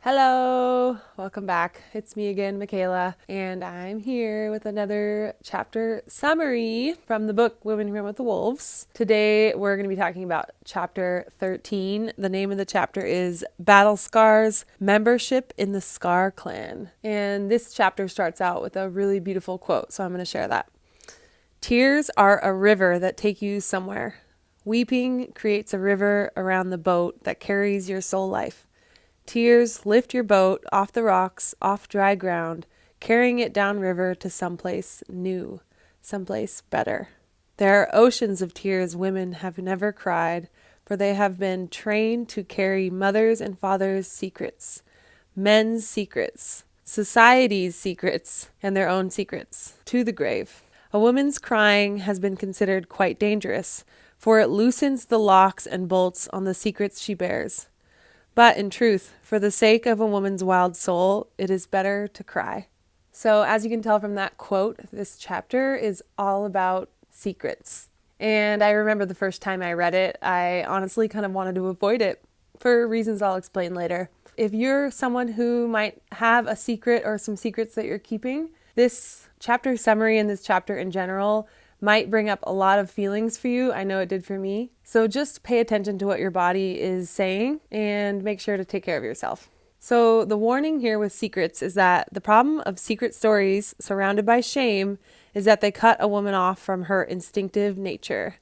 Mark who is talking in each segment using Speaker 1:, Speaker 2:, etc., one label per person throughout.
Speaker 1: Hello, welcome back. It's me again, Micheala, and I'm here with another chapter summary from the book Women Who Run with the Wolves. Today we're going to be talking about chapter 13. The name of the chapter is Battle Scars, Membership in the Scar Clan. And this chapter starts out with a really beautiful quote, so I'm going to share that. Tears are a river that take you somewhere. Weeping creates a river around the boat that carries your soul life. Tears lift your boat off the rocks, off dry ground, carrying it downriver to someplace new, someplace better. There are oceans of tears women have never cried, for they have been trained to carry mothers' and fathers' secrets, men's secrets, society's secrets, and their own secrets, to the grave. A woman's crying has been considered quite dangerous, for it loosens the locks and bolts on the secrets she bears. But in truth, for the sake of a woman's wild soul, it is better to cry. So as you can tell from that quote, this chapter is all about secrets. And I remember the first time I read it, I honestly kind of wanted to avoid it for reasons I'll explain later. If you're someone who might have a secret or some secrets that you're keeping, this chapter summary and this chapter in general might bring up a lot of feelings for you. I know it did for me. So just pay attention to what your body is saying and make sure to take care of yourself. So the warning here with secrets is that the problem of secret stories surrounded by shame is that they cut a woman off from her instinctive nature.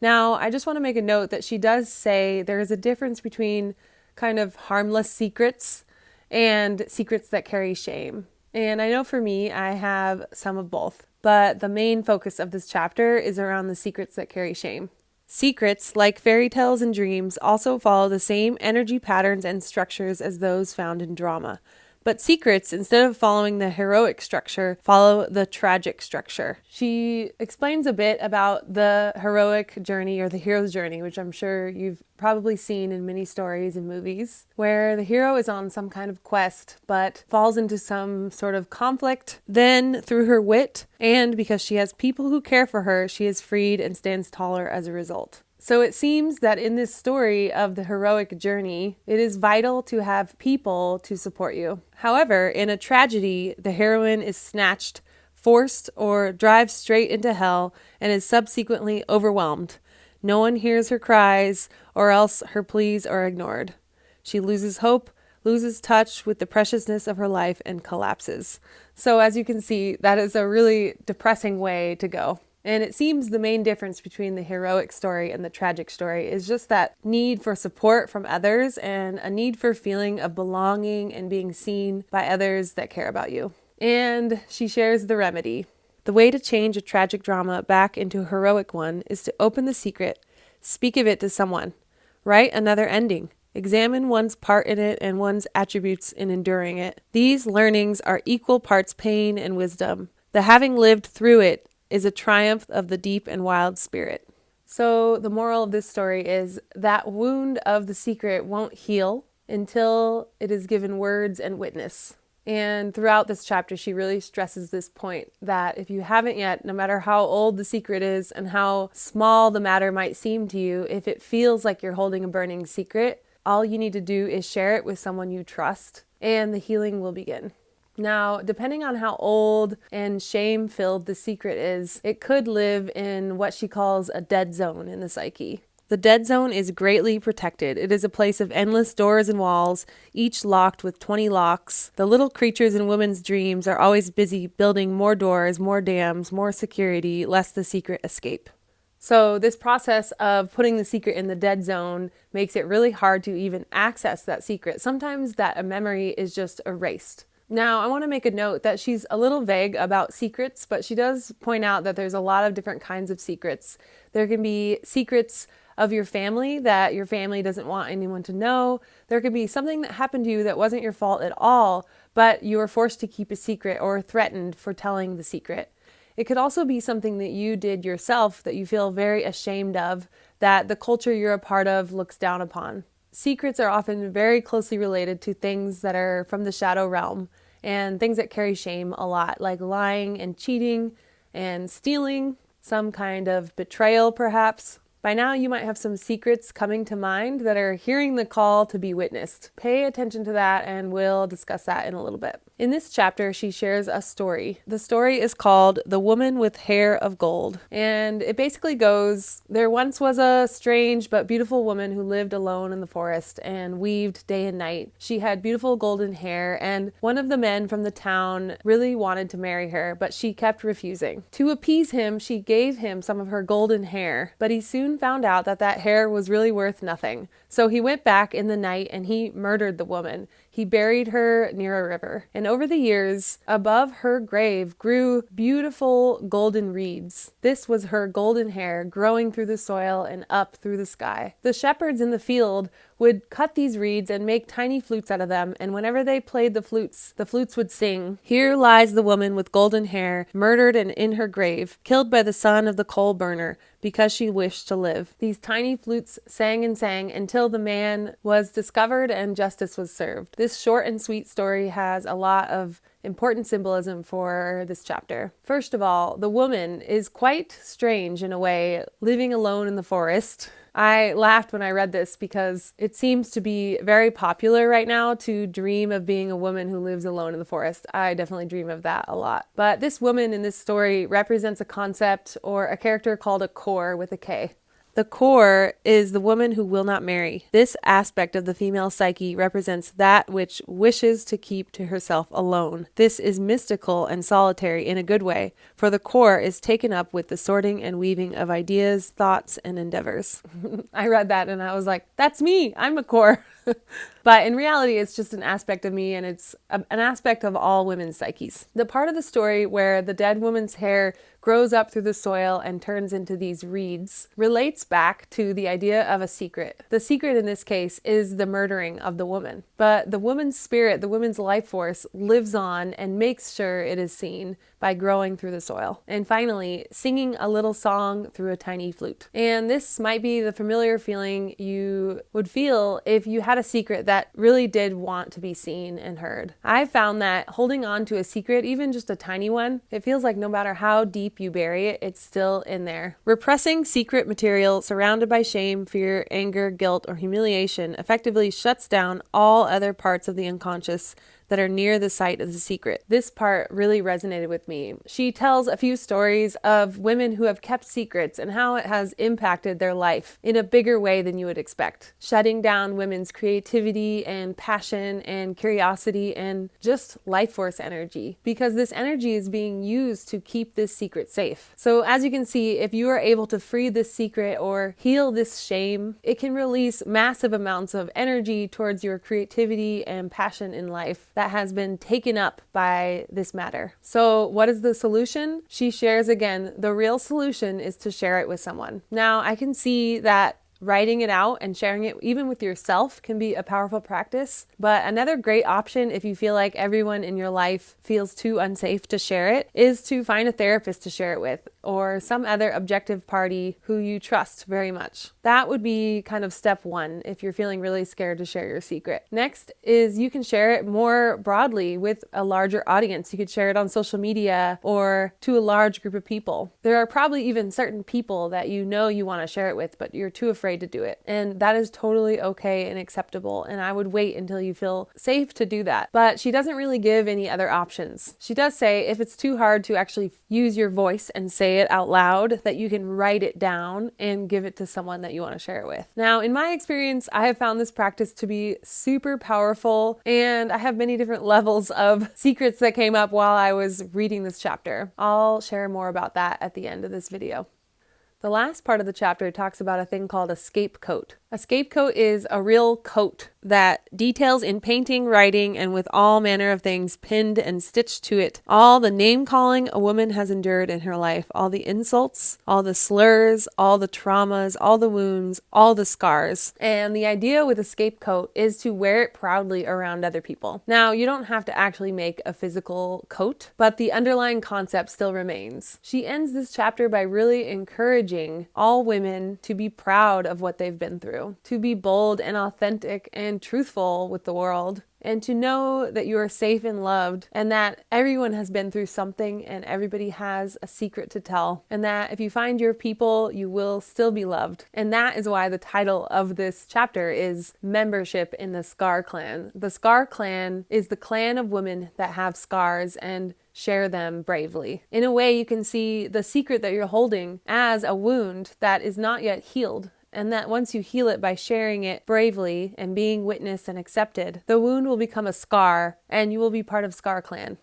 Speaker 1: Now, I just want to make a note that she does say there is a difference between kind of harmless secrets and secrets that carry shame. And I know for me, I have some of both. But the main focus of this chapter is around the secrets that carry shame. Secrets, like fairy tales and dreams, also follow the same energy patterns and structures as those found in drama. But secrets, instead of following the heroic structure, follow the tragic structure. She explains a bit about the heroic journey or the hero's journey, which I'm sure you've probably seen in many stories and movies, where the hero is on some kind of quest but falls into some sort of conflict. Then, through her wit and because she has people who care for her, she is freed and stands taller as a result. So it seems that in this story of the heroic journey, it is vital to have people to support you. However, in a tragedy, the heroine is snatched, forced, or drives straight into hell and is subsequently overwhelmed. No one hears her cries, or else her pleas are ignored. She loses hope, loses touch with the preciousness of her life, and collapses. So as you can see, that is a really depressing way to go. And it seems the main difference between the heroic story and the tragic story is just that need for support from others and a need for feeling of belonging and being seen by others that care about you. And she shares the remedy. The way to change a tragic drama back into a heroic one is to open the secret, speak of it to someone, write another ending, examine one's part in it and one's attributes in enduring it. These learnings are equal parts pain and wisdom. The having lived through it is a triumph of the deep and wild spirit. So the moral of this story is that wound of the secret won't heal until it is given words and witness. And throughout this chapter, she really stresses this point that if you haven't yet, no matter how old the secret is and how small the matter might seem to you, if it feels like you're holding a burning secret, all you need to do is share it with someone you trust and the healing will begin. Now, depending on how old and shame-filled the secret is, it could live in what she calls a dead zone in the psyche. The dead zone is greatly protected. It is a place of endless doors and walls, each locked with 20 locks. The little creatures in women's dreams are always busy building more doors, more dams, more security, lest the secret escape. So this process of putting the secret in the dead zone makes it really hard to even access that secret. Sometimes that memory is just erased. Now, I want to make a note that she's a little vague about secrets, but she does point out that there's a lot of different kinds of secrets. There can be secrets of your family that your family doesn't want anyone to know. There could be something that happened to you that wasn't your fault at all, but you were forced to keep a secret or threatened for telling the secret. It could also be something that you did yourself that you feel very ashamed of, that the culture you're a part of looks down upon. Secrets are often very closely related to things that are from the shadow realm and things that carry shame a lot, like lying and cheating and stealing, some kind of betrayal perhaps. By now, you might have some secrets coming to mind that are hearing the call to be witnessed. Pay attention to that, and we'll discuss that in a little bit. In this chapter, she shares a story. The story is called The Woman with Hair of Gold. And it basically goes, there once was a strange but beautiful woman who lived alone in the forest and weaved day and night. She had beautiful golden hair, and one of the men from the town really wanted to marry her, but she kept refusing. To appease him, she gave him some of her golden hair, but he soon found out that that hair was really worth nothing. So he went back in the night and he murdered the woman. He buried her near a river. And over the years, above her grave grew beautiful golden reeds. This was her golden hair growing through the soil and up through the sky. The shepherds in the field would cut these reeds and make tiny flutes out of them, and whenever they played the flutes would sing, "Here lies the woman with golden hair, murdered and in her grave, killed by the son of the coal burner, because she wished to live." These tiny flutes sang and sang until the man was discovered and justice was served. This short and sweet story has a lot of important symbolism for this chapter. First of all, the woman is quite strange in a way, living alone in the forest. I laughed when I read this because it seems to be very popular right now to dream of being a woman who lives alone in the forest. I definitely dream of that a lot. But this woman in this story represents a concept or a character called a core with a K. The core is the woman who will not marry. This aspect of the female psyche represents that which wishes to keep to herself alone. This is mystical and solitary in a good way, for the core is taken up with the sorting and weaving of ideas, thoughts, and endeavors. I read that and I was like, that's me. I'm a core. But in reality, it's just an aspect of me, and it's an aspect of all women's psyches. The part of the story where the dead woman's hair grows up through the soil and turns into these reeds relates back to the idea of a secret. The secret in this case is the murdering of the woman. But the woman's spirit, the woman's life force, lives on and makes sure it is seen by growing through the soil. And finally, singing a little song through a tiny flute. And this might be the familiar feeling you would feel if you had a secret that really did want to be seen and heard. I found that holding on to a secret, even just a tiny one, it feels like no matter how deep you bury it, it's still in there. Repressing secret material surrounded by shame, fear, anger, guilt, or humiliation effectively shuts down all other parts of the unconscious that are near the site of the secret. This part really resonated with me. She tells a few stories of women who have kept secrets and how it has impacted their life in a bigger way than you would expect, shutting down women's creativity and passion and curiosity and just life force energy, because this energy is being used to keep this secret safe. So as you can see, if you are able to free this secret or heal this shame, it can release massive amounts of energy towards your creativity and passion in life that has been taken up by this matter. So what is the solution? She shares again, the real solution is to share it with someone. Now, I can see that writing it out and sharing it even with yourself can be a powerful practice. But another great option, if you feel like everyone in your life feels too unsafe to share it, is to find a therapist to share it with, or some other objective party who you trust very much. That would be kind of step one if you're feeling really scared to share your secret. Next is you can share it more broadly with a larger audience. You could share it on social media or to a large group of people. There are probably even certain people that you know you want to share it with, but you're too afraid to do it. And that is totally okay and acceptable. And I would wait until you feel safe to do that. But she doesn't really give any other options. She does say if it's too hard to actually use your voice and say it out loud, that you can write it down and give it to someone that you want to share it with. Now, in my experience, I have found this practice to be super powerful, and I have many different levels of secrets that came up while I was reading this chapter. I'll share more about that at the end of this video. The last part of the chapter talks about a thing called a scape coat. A scape coat is a real coat that details in painting, writing, and with all manner of things pinned and stitched to it all the name-calling a woman has endured in her life, all the insults, all the slurs, all the traumas, all the wounds, all the scars. And the idea with a scapegoat is to wear it proudly around other people. Now, you don't have to actually make a physical coat, but the underlying concept still remains. She ends this chapter by really encouraging all women to be proud of what they've been through. through, to be bold and authentic and truthful with the world, and to know that you are safe and loved, and that everyone has been through something and everybody has a secret to tell, and that if you find your people, you will still be loved. And that is why the title of this chapter is Membership in the Scar Clan. The Scar Clan is the clan of women that have scars and share them bravely. In a way, you can see the secret that you're holding as a wound that is not yet healed, and that once you heal it by sharing it bravely and being witnessed and accepted, the wound will become a scar and you will be part of Scar Clan.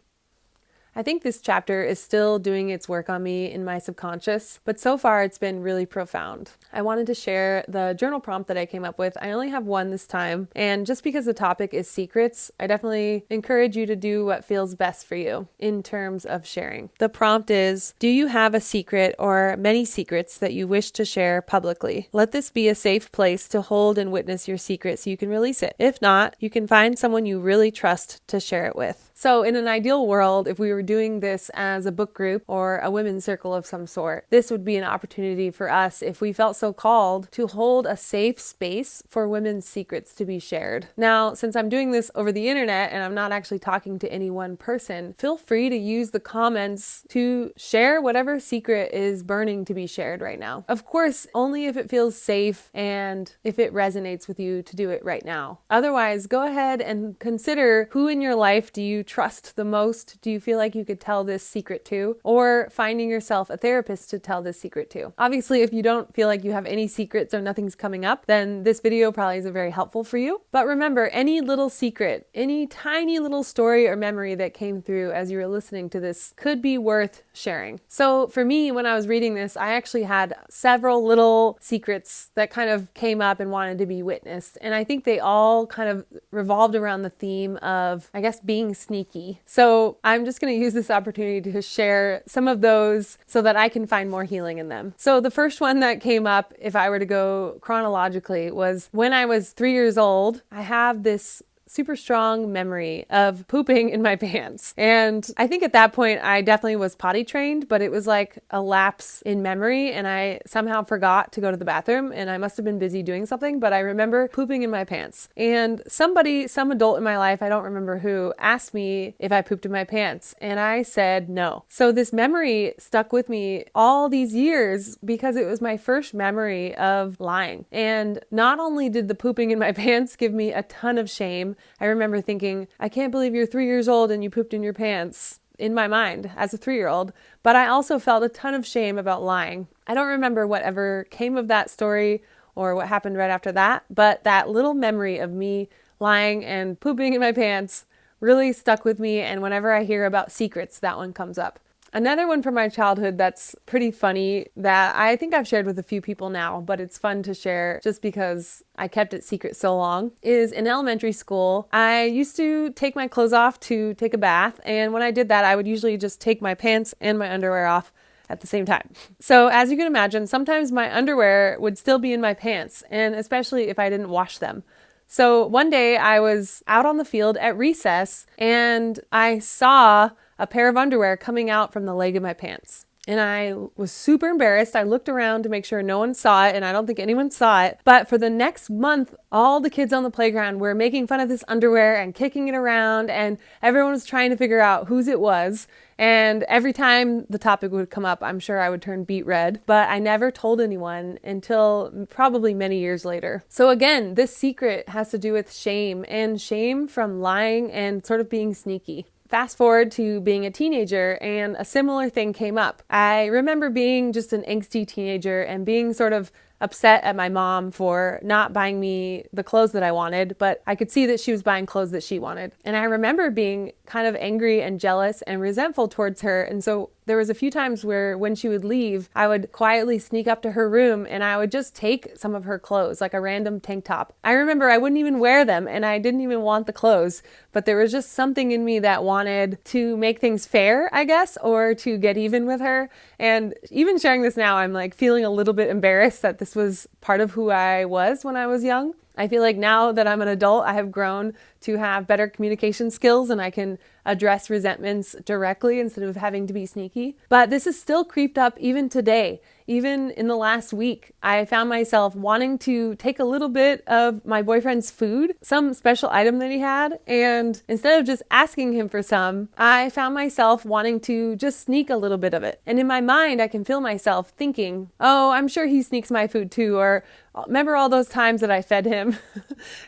Speaker 1: I think this chapter is still doing its work on me in my subconscious, but so far it's been really profound. I wanted to share the journal prompt that I came up with. I only have one this time, and just because the topic is secrets, I definitely encourage you to do what feels best for you in terms of sharing. The prompt is, do you have a secret or many secrets that you wish to share publicly? Let this be a safe place to hold and witness your secret so you can release it. If not, you can find someone you really trust to share it with. So in an ideal world, if we were doing this as a book group or a women's circle of some sort, this would be an opportunity for us, if we felt so called, to hold a safe space for women's secrets to be shared. Now, since I'm doing this over the internet and I'm not actually talking to any one person, feel free to use the comments to share whatever secret is burning to be shared right now. Of course, only if it feels safe and if it resonates with you to do it right now. Otherwise, go ahead and consider who in your life do you trust the most? Do you feel like you could tell this secret to? Or finding yourself a therapist to tell this secret to? Obviously, if you don't feel like you have any secrets or nothing's coming up, then this video probably isn't very helpful for you. But remember, any little secret, any tiny little story or memory that came through as you were listening to this could be worth sharing. So for me, when I was reading this, I actually had several little secrets that kind of came up and wanted to be witnessed. And I think they all kind of revolved around the theme of, I guess, being sneaky. So I'm just going to use this opportunity to share some of those so that I can find more healing in them. So the first one that came up, if I were to go chronologically, was when I was 3 years old. I have this super strong memory of pooping in my pants. And I think at that point I definitely was potty trained, but it was like a lapse in memory and I somehow forgot to go to the bathroom and I must have been busy doing something, but I remember pooping in my pants. And somebody, some adult in my life, I don't remember who, asked me if I pooped in my pants and I said no. So this memory stuck with me all these years because it was my first memory of lying. And not only did the pooping in my pants give me a ton of shame, I remember thinking, I can't believe you're 3 years old and you pooped in your pants, in my mind as a 3-year-old. But I also felt a ton of shame about lying. I don't remember whatever came of that story or what happened right after that, but that little memory of me lying and pooping in my pants really stuck with me. And whenever I hear about secrets, that one comes up. Another one from my childhood that's pretty funny that I think I've shared with a few people now, but it's fun to share just because I kept it secret so long, is in elementary school, I used to take my clothes off to take a bath. And when I did that, I would usually just take my pants and my underwear off at the same time. So as you can imagine, sometimes my underwear would still be in my pants, and especially if I didn't wash them. So one day I was out on the field at recess and I saw a pair of underwear coming out from the leg of my pants. And I was super embarrassed. I looked around to make sure no one saw it, and I don't think anyone saw it. But for the next month, all the kids on the playground were making fun of this underwear and kicking it around, and everyone was trying to figure out whose it was. And every time the topic would come up, I'm sure I would turn beet red, but I never told anyone until probably many years later. So again, this secret has to do with shame, and shame from lying and sort of being sneaky. Fast forward to being a teenager and a similar thing came up. I remember being just an angsty teenager and being sort of upset at my mom for not buying me the clothes that I wanted, but I could see that she was buying clothes that she wanted. And I remember being kind of angry and jealous and resentful towards her. And so there was a few times where when she would leave, I would quietly sneak up to her room and I would just take some of her clothes, like a random tank top. I remember I wouldn't even wear them and I didn't even want the clothes, but there was just something in me that wanted to make things fair, I guess, or to get even with her. And even sharing this now, I'm like feeling a little bit embarrassed that this was part of who I was when I was young. I feel like now that I'm an adult, I have grown to have better communication skills and I can address resentments directly instead of having to be sneaky. But this is still creeped up even today. even in the last week, I found myself wanting to take a little bit of my boyfriend's food, some special item that he had, and instead of just asking him for some, I found myself wanting to just sneak a little bit of it. And in my mind, I can feel myself thinking, oh, I'm sure he sneaks my food too, or remember all those times that I fed him?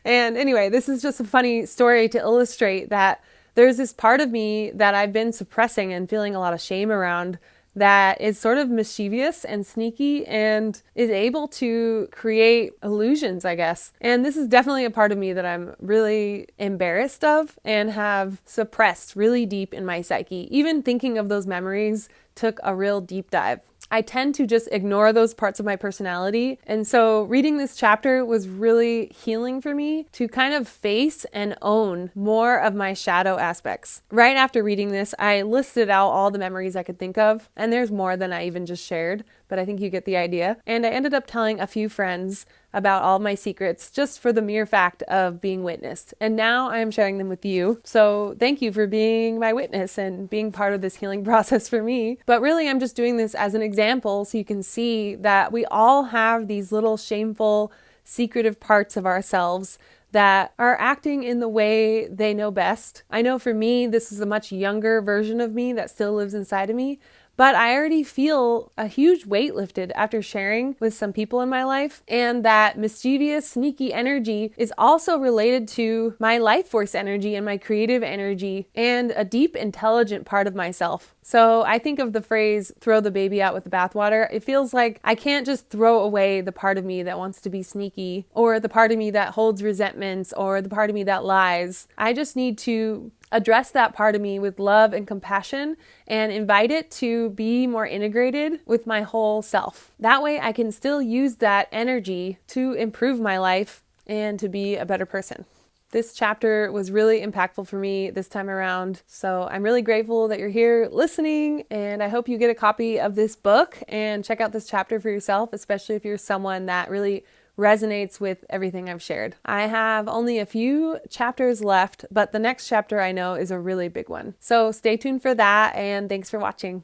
Speaker 1: And anyway, this is just a funny story to illustrate that there's this part of me that I've been suppressing and feeling a lot of shame around that is sort of mischievous and sneaky and is able to create illusions, I guess. And this is definitely a part of me that I'm really embarrassed of and have suppressed really deep in my psyche. Even thinking of those memories took a real deep dive. I tend to just ignore those parts of my personality. And so reading this chapter was really healing for me to kind of face and own more of my shadow aspects. Right after reading this, I listed out all the memories I could think of, and there's more than I even just shared, but I think you get the idea. And I ended up telling a few friends about all my secrets just for the mere fact of being witnessed. And now I am sharing them with you. So thank you for being my witness and being part of this healing process for me. But really, I'm just doing this as an example so you can see that we all have these little shameful, secretive parts of ourselves that are acting in the way they know best. I know for me, this is a much younger version of me that still lives inside of me. But I already feel a huge weight lifted after sharing with some people in my life. And that mischievous, sneaky energy is also related to my life force energy and my creative energy and a deep, intelligent part of myself. So I think of the phrase, throw the baby out with the bathwater. It feels like I can't just throw away the part of me that wants to be sneaky, or the part of me that holds resentments, or the part of me that lies. I just need to address that part of me with love and compassion and invite it to be more integrated with my whole self. That way I can still use that energy to improve my life and to be a better person. This chapter was really impactful for me this time around. So I'm really grateful that you're here listening, and I hope you get a copy of this book and check out this chapter for yourself, especially if you're someone that really resonates with everything I've shared. I have only a few chapters left, but the next chapter I know is a really big one. So stay tuned for that, and thanks for watching.